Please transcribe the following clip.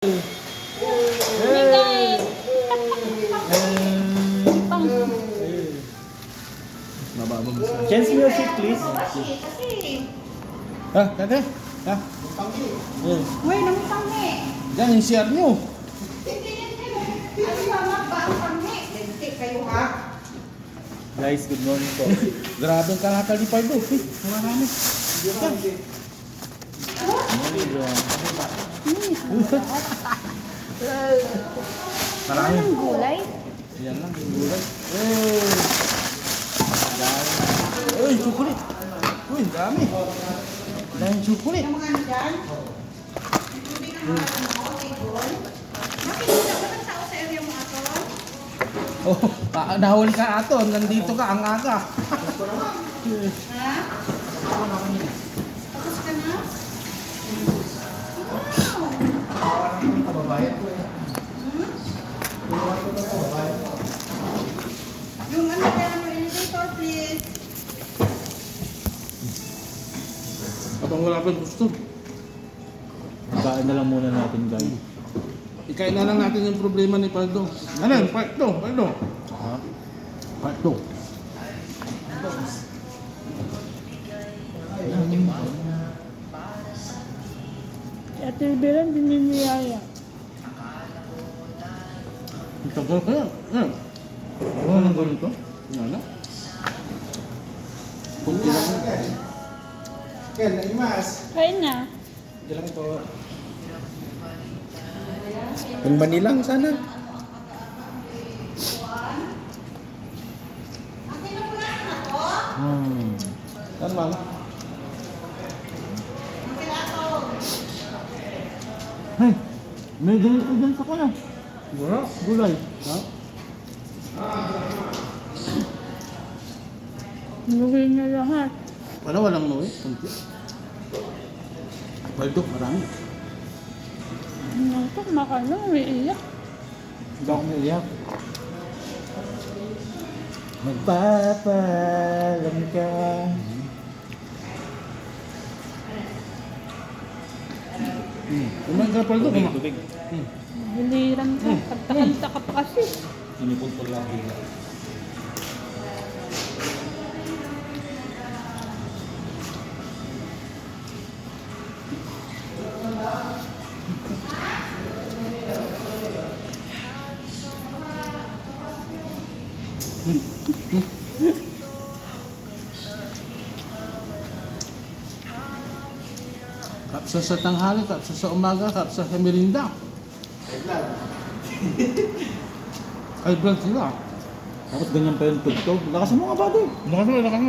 Chance music, please. Ah, dati. Ah. Uy, nang panghe. Diyan yung share nyo. Ano mama ba ang panghe? Lente kayo ha? Guys, good morning po. Grabe ang kalakal ni Pardo. Marami. Morning, bro. Marami. Anong gulay? Yan lang yung gulay. Uy, chocolate. Uy, dami. Dahil chocolate. Yung mga nandyan? Tubig ang mga ano, table. Makikita ko lang tao sa area mo ato? Oh, nahuli ka ato. Nandito ka ang aga. Ha? Tapos ka na? Yung ano kaya ng elevator, please. Abang wala pa gusto. Kain na lang muna natin, guys. Ikain na lang natin yung problema ni Pardo. Ano yun? Part 2. Pardo. Ha? Part 2. Ate Biran, dinimiyaya. Ito ko kaya. Yan. Ano nang ganito? Ano na? Kunti lang. Ken, naimas. Kain na. Diyan po. Yung Manilang sana. Saan man? Hey, may ganito dyan sa kanya. Wala. Gulay. Ha? Inuwi niya lahat. Walang nuwi. Kunti. Pardo, marami. Naku, makano, umiiyak. Hindi ako naiyak. Magpapalam ka. Kumain ka Pardo. Kumain. Tubig. Biliran ka. Pagtakanta ka pa kasi. Sinipon ko lang bigla. Kapsa sa tanghali, kapsa sa umaga, kapsa sa merinda. Ay, blood sila. Tapos ganyan pa yung tugtog. Lakas mo nga ba doon? Lakas mo.